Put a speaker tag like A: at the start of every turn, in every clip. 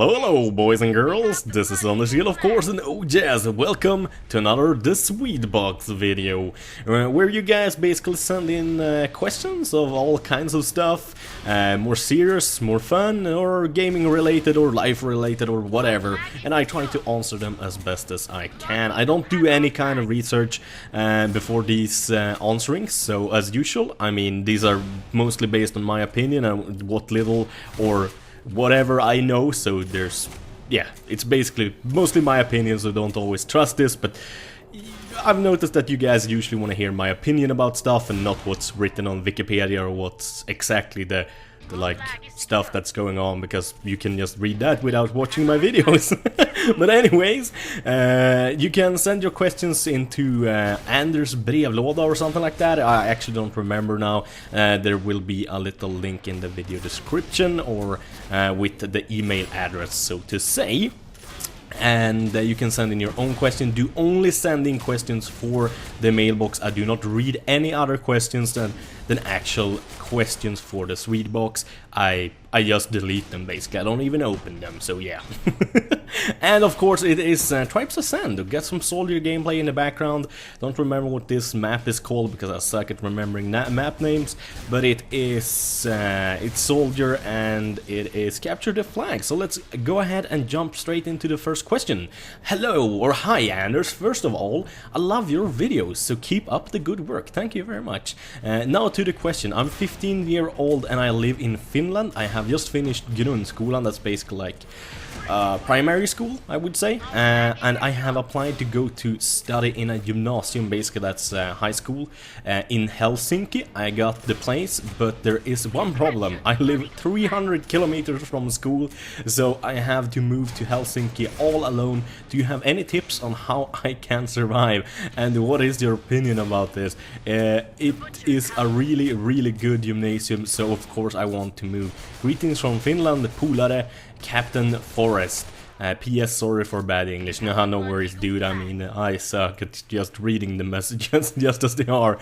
A: Hello, boys and girls, this is ImAnderZEL, of course, and oh yes, welcome to another The SwedeBox video, where you guys basically send in questions of all kinds of stuff, more serious, more fun, or gaming related, or life related, or whatever, and I try to answer them as best as I can. I don't do any kind of research before these answerings, so as usual, I mean, these are mostly based on my opinion and what little or whatever I know, so yeah, it's basically mostly my opinion, so don't always trust this, but I've noticed that you guys usually want to hear my opinion about stuff and not what's written on Wikipedia or what's exactly the like stuff that's going on, because you can just read that without watching my videos. But anyways, you can send your questions into Anders brevlåda or something like that. I actually don't remember now. There will be a little link in the video description, or with the email address, so to say. And you can send in your own question. Do only send in questions for the mailbox. I do not read any other questions than actual questions for the SwedeBox. I just delete them basically. I don't even open them, so yeah. And of course it is Tribes Acsend. Get some soldier gameplay in the background. Don't remember what this map is called because I suck at remembering map names, but it is it's soldier and it is capture the flag. So let's go ahead and jump straight into the first question. Hello or hi Anders. First of all, I love your videos, so keep up the good work. Thank you very much. Now to the question. I'm 15-year-old and I live in Finland. I have just finished grundskolan, that's basically like primary school, I would say, and I have applied to go to study in a gymnasium, basically that's high school, in Helsinki. I got the place, but there is one problem. I live 300 kilometers from school, so I have to move to Helsinki all alone. Do you have any tips on how I can survive, and what is your opinion about this? It is a really good gymnasium, so of course I want to move. Greetings from Finland, polare, Captain Forest. P.S. Sorry for bad English. No worries, dude. I mean, I suck at just reading the messages just as they are.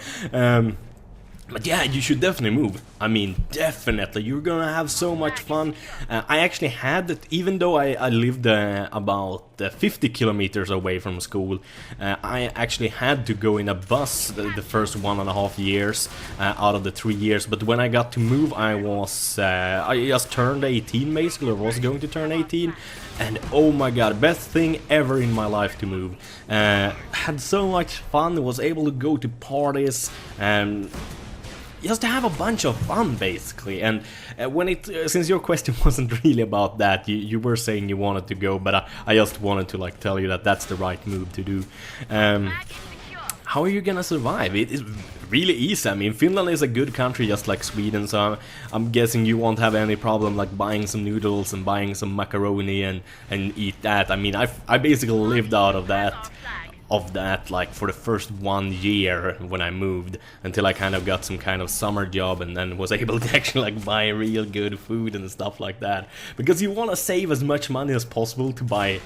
A: But yeah, you should definitely move. I mean, definitely. You're gonna have so much fun. I actually had that, even though I lived about 50 kilometers away from school, I actually had to go in a bus the first 1.5 years out of the 3 years. But when I got to move, I just turned 18 basically, or was going to turn 18. And oh my god, best thing ever in my life to move. Had so much fun, was able to go to parties and just to have a bunch of fun basically. And since your question wasn't really about that, you were saying you wanted to go, but I just wanted to like tell you that that's the right move to do. How are you gonna survive? It is really easy. I mean, Finland is a good country just like Sweden, so I'm guessing you won't have any problem like buying some noodles and buying some macaroni and eat that. I mean, I basically lived out of that like for the first 1 year when I moved, until I kind of got some kind of summer job and then was able to actually like buy real good food and stuff like that, because you want to save as much money as possible to buy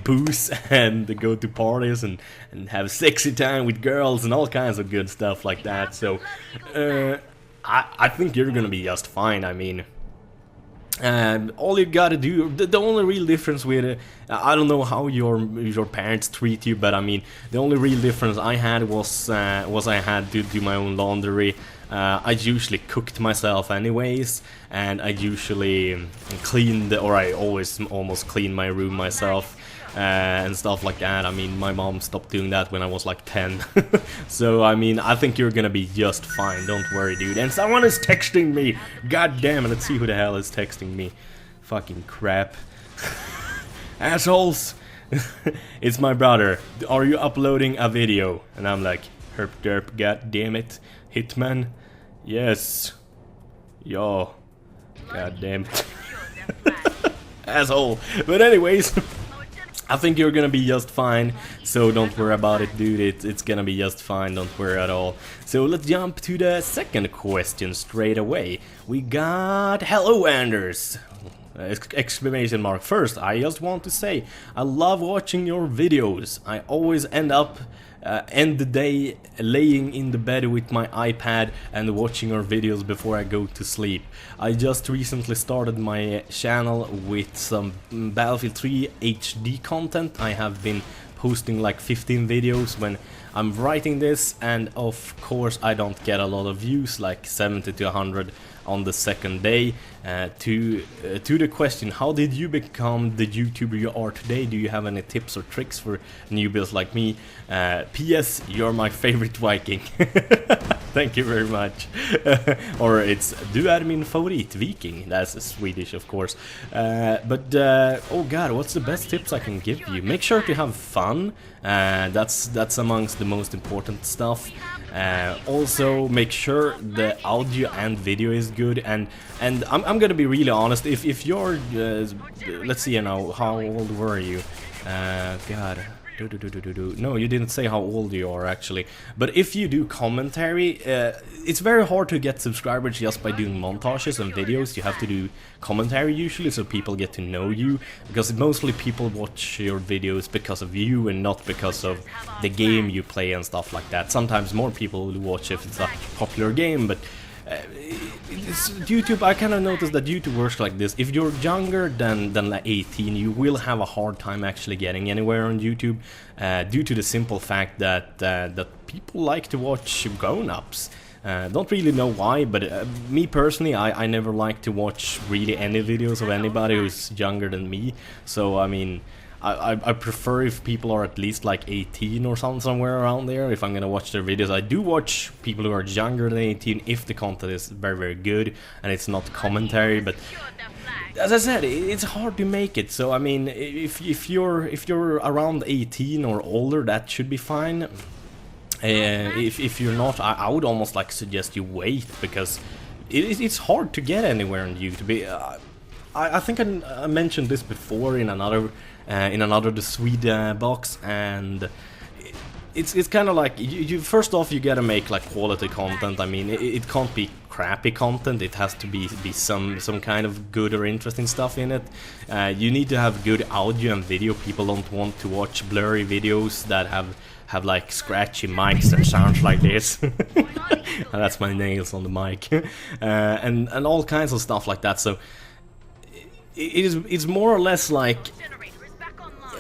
A: booze and to go to parties and have sexy time with girls and all kinds of good stuff like that. So I think you're gonna be just fine. I mean, all you gotta do, the only real difference with I don't know how your parents treat you, but I mean, the only real difference I had was I had to do my own laundry. I usually cooked myself anyways, and I usually cleaned, or I always almost clean my room myself. And stuff like that. I mean, my mom stopped doing that when I was like 10. So, I mean, I think you're gonna be just fine. Don't worry, dude. And someone is texting me! God damn it, let's see who the hell is texting me. Fucking crap. Assholes! It's my brother. Are you uploading a video? And I'm like, herp derp, god damn it. Hitman? Yes. Yo. God damn it. Asshole. But anyways, I think you're gonna be just fine, so don't worry about it, dude. It's gonna be just fine, don't worry at all. So let's jump to the second question straight away. We got hello Anders. exclamation mark. First, I just want to say I love watching your videos. I always end the day laying in the bed with my iPad and watching your videos before I go to sleep. I just recently started my channel with some Battlefield 3 HD content. I have been posting like 15 videos when I'm writing this, and of course I don't get a lot of views, like 70 to 100 on the second day. To the question, how did you become the YouTuber you are today? Do you have any tips or tricks for newbies like me? P.S. You're my favorite Viking. Thank you very much. Or it's Du är min favorit Viking. That's Swedish, of course. Oh god, what's the best tips I can give you? Make sure to have fun. That's amongst the most important stuff. Also make sure the audio and video is good, and I'm gonna be really honest. If you're let's see now, how old were you? God. No, you didn't say how old you are actually. But if you do commentary, it's very hard to get subscribers just by doing montages and videos. You have to do commentary usually, so people get to know you, because mostly people watch your videos because of you and not because of the game you play and stuff like that. Sometimes more people will watch if it's a popular game, but YouTube, I kind of noticed that YouTube works like this. If you're younger than like 18, you will have a hard time actually getting anywhere on YouTube, due to the simple fact that people like to watch grown-ups. Don't really know why, but me personally, I never like to watch really any videos of anybody who's younger than me. So I mean, I prefer if people are at least like 18 or somewhere around there. If I'm gonna watch their videos, I do watch people who are younger than 18 if the content is very, very good and it's not commentary. But as I said, it's hard to make it. So I mean, if you're around 18 or older, that should be fine. If you're not, I would almost like suggest you wait, because it's hard to get anywhere on YouTube. I think I mentioned this before in another the SwedeBox, and it's kind of like you first off you gotta make like quality content. I mean, it can't be crappy content. It has to be some kind of good or interesting stuff in it. You need to have good audio and video. People don't want to watch blurry videos that have like scratchy mics that sounds like this. That's my nails on the mic. And all kinds of stuff like that. So it's more or less like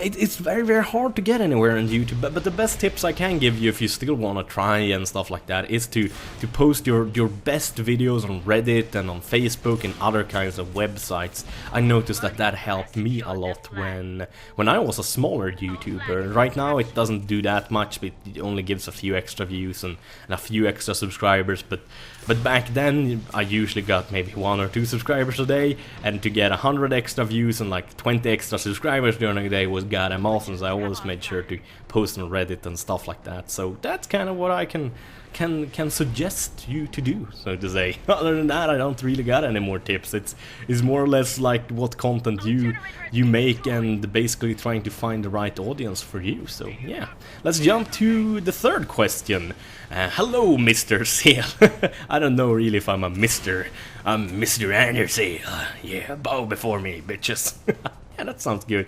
A: it's very, very hard to get anywhere on YouTube, but the best tips I can give you if you still want to try and stuff like that is to post your best videos on Reddit and on Facebook and other kinds of websites. I noticed that helped me a lot when I was a smaller YouTuber. Right now it doesn't do that much, but it only gives a few extra views and a few extra subscribers, but back then I usually got maybe 1 or 2 subscribers a day, and to get 100 extra views and like 20 extra subscribers during the day was goddamn awesome. So I always made sure to post on Reddit and stuff like that. So that's kind of what I can suggest you to do, so to say. Other than that, I don't really got any more tips. It's more or less like what content you make, and basically trying to find the right audience for you. So yeah, let's jump to the third question. Hello, Mr. Zell. I don't know really if I'm a Mr. I'm Mr. ImAnderZEL. Yeah, bow before me, bitches. Yeah, that sounds good.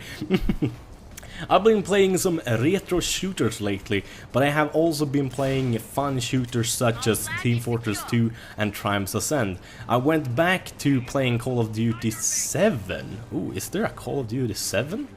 A: I've been playing some retro shooters lately, but I have also been playing fun shooters such as Team Fortress 2 and Tribes Acsend. I went back to playing Call of Duty 7. Ooh, is there a Call of Duty 7?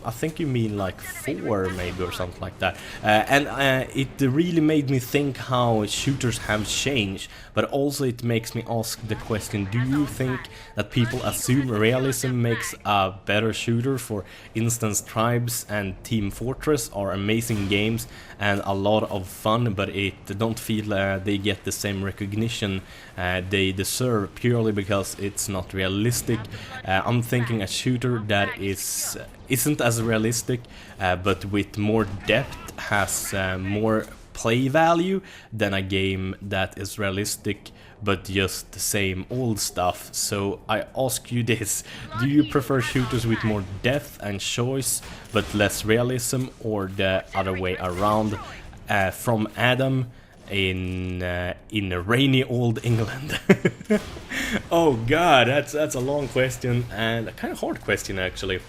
A: I think you mean like 4 maybe, or something like that. And it really made me think how shooters have changed, but also it makes me ask the question, do you think that people assume realism makes a better shooter? For instance, Tribes and Team Fortress are amazing games and a lot of fun, but it don't feel they get the same recognition they deserve purely because it's not realistic. I'm thinking a shooter that isn't as realistic, but with more depth, has more play value than a game that is realistic but just the same old stuff. So I ask you this: do you prefer shooters with more depth and choice but less realism, or the other way around? From Adam, in rainy old England? Oh god, that's a long question and a kind of hard question actually.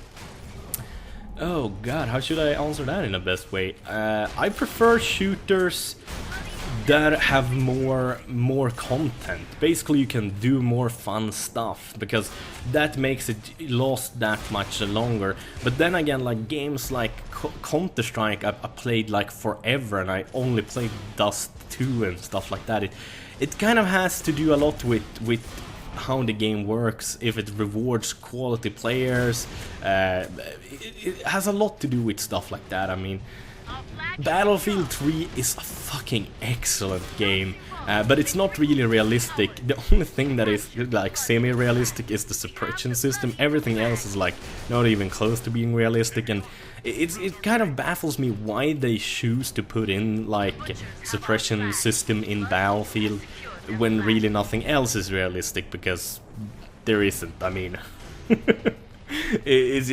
A: Oh god, how should I answer that in the best way? I prefer shooters that have more content. Basically, you can do more fun stuff because that makes it last that much longer. But then again, like games like Counter-Strike, I played like forever, and I only played Dust 2 and stuff like that. It kind of has to do a lot with how the game works, if it rewards quality players. It has a lot to do with stuff like that. I mean, Battlefield 3 is a fucking excellent game, but it's not really realistic. The only thing that is like semi-realistic is the suppression system. Everything else is like not even close to being realistic, and it kind of baffles me why they choose to put in like suppression system in Battlefield when really nothing else is realistic, because there isn't. I mean, it's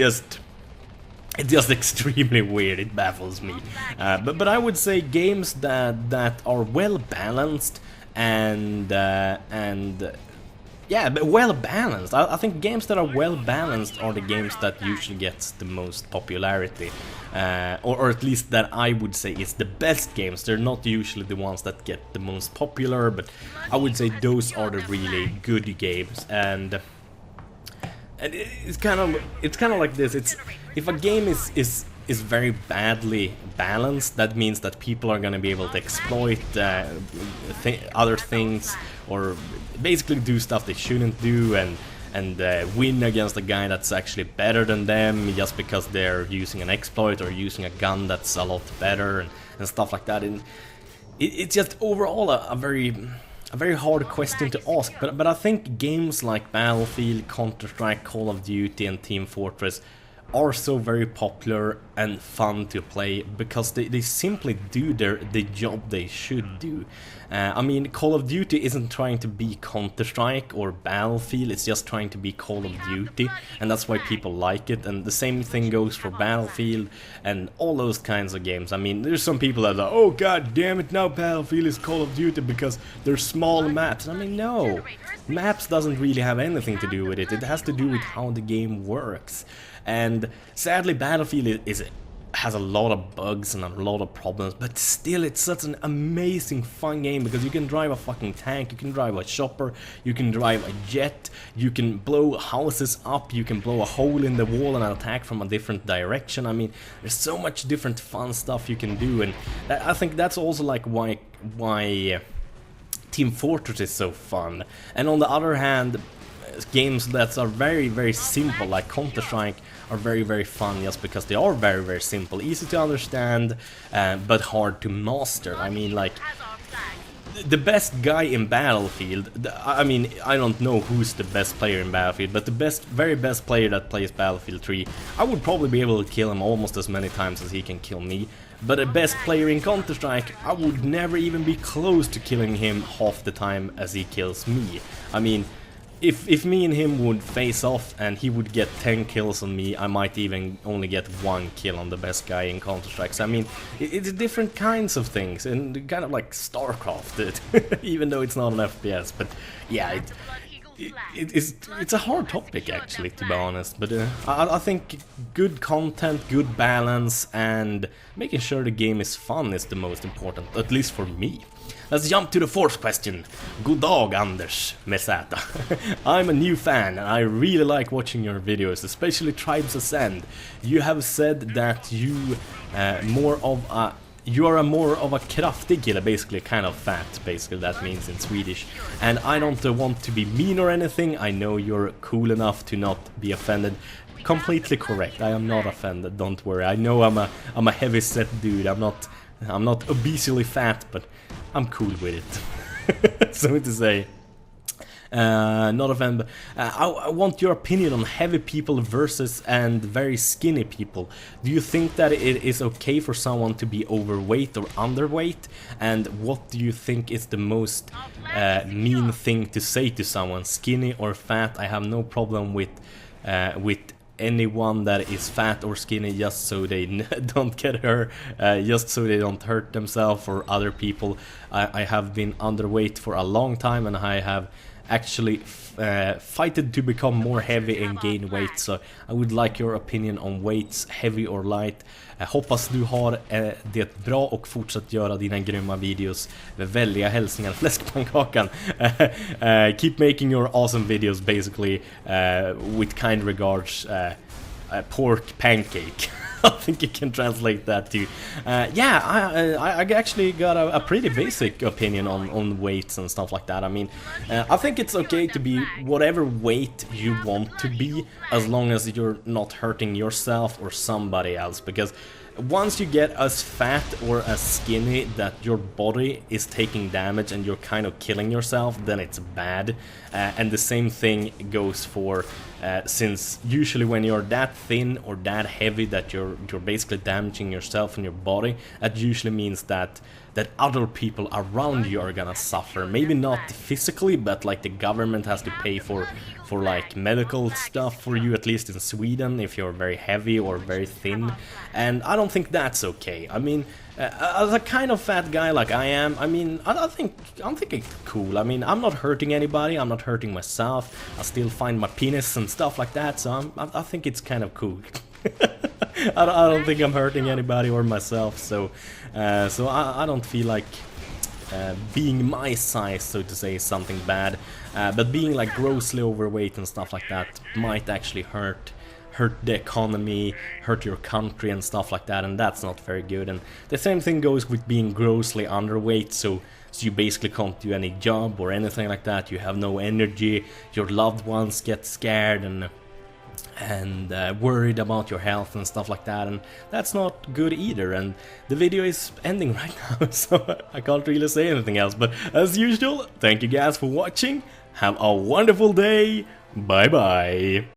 A: just extremely weird. It baffles me. But I would say games that are well balanced and yeah, but well balanced. I think games that are well balanced are the games that usually gets the most popularity, or at least that I would say is the best games. They're not usually the ones that get the most popular, but I would say those are the really good games. And it's kind of like this. It's if a game is very badly balanced, that means that people are going to be able to exploit other things, or basically do stuff they shouldn't do, and win against a guy that's actually better than them just because they're using an exploit or using a gun that's a lot better, and stuff like that. And it's just overall a very hard question to ask, but I think games like Battlefield, Counter-Strike, Call of Duty and Team Fortress are so very popular and fun to play because they simply do the job they should do. I mean, Call of Duty isn't trying to be Counter-Strike or Battlefield, it's just trying to be Call of Duty, and that's why people like it. And the same thing goes for Battlefield and all those kinds of games. I mean, there's some people that are like, oh god damn it, now Battlefield is Call of Duty because they're small maps. I mean, no, maps doesn't really have anything to do with it. It has to do with how the game works. And sadly, Battlefield has a lot of bugs and a lot of problems, but still it's such an amazing fun game because you can drive a fucking tank, you can drive a chopper, you can drive a jet, you can blow houses up, you can blow a hole in the wall and attack from a different direction. I mean, there's so much different fun stuff you can do, and I think that's also like why Team Fortress is so fun. And on the other hand, games that are very, very simple, like Counter-Strike, are very, very fun just because they are very, very simple, easy to understand, but hard to master. I mean, like, the best guy in Battlefield, I mean, I don't know who's the best player in Battlefield, but the very best player that plays Battlefield 3, I would probably be able to kill him almost as many times as he can kill me. But the best player in Counter-Strike, I would never even be close to killing him half the time as he kills me. I mean, if me and him would face off and he would get 10 kills on me, I might even only get 1 kill on the best guy in Counter-Strike. So I mean, it's different kinds of things, and kind of like StarCraft, even though it's not an FPS. But yeah, it's a hard topic actually, to be honest. But I think good content, good balance, and making sure the game is fun is the most important, at least for me. Let's jump to the fourth question. God dag, Anders, med Z. I'm a new fan and I really like watching your videos, especially Tribes Acsend. You have said that you are more of a kraftig kille, basically kind of fat, basically that means in Swedish. And I don't want to be mean or anything, I know you're cool enough to not be offended. Completely correct, I am not offended, don't worry. I know I'm a heavy set dude, I'm not obesely fat, but I'm cool with it. So to say, not offended. I want your opinion on heavy people versus and very skinny people. Do you think that it is okay for someone to be overweight or underweight? And what do you think is the most mean thing to say to someone, skinny or fat? I have no problem with anyone that is fat or skinny just so they don't get hurt, just so they don't hurt themselves or other people. I have been underweight for a long time, and I have actually fighted to become more heavy and gain weight, so I would like your opinion on weights, heavy or light. Hoppas du har det bra och fortsätt göra dina grymma videos. Väldiga hälsningar, fläskpannkakan. Keep making your awesome videos, basically, with kind regards, pork pancake. I think you can translate that to. Yeah, I actually got a pretty basic opinion on weights and stuff like that. I mean, I think it's okay to be whatever weight you want to be, as long as you're not hurting yourself or somebody else, because once you get as fat or as skinny that your body is taking damage and you're kind of killing yourself, then it's bad. And the same thing goes for, since usually when you're that thin or that heavy that you're basically damaging yourself and your body, that usually means that other people around you are gonna suffer. Maybe not physically, but like the government has to pay for like medical stuff for you, at least in Sweden, if you're very heavy or very thin. And I don't think that's okay. I mean, as a kind of fat guy like I am, I mean, I think it's cool. I mean, I'm not hurting anybody, I'm not hurting myself, I still find my penis and stuff like that, so I think it's kind of cool. I don't think I'm hurting anybody or myself, so I don't feel like being my size, so to say, is something bad. But being like grossly overweight and stuff like that might actually hurt the economy, hurt your country and stuff like that, and that's not very good. And the same thing goes with being grossly underweight, so you basically can't do any job or anything like that, you have no energy, your loved ones get scared and worried about your health and stuff like that, and that's not good either. And the video is ending right now, so I can't really say anything else, but as usual, thank you guys for watching, have a wonderful day, bye bye.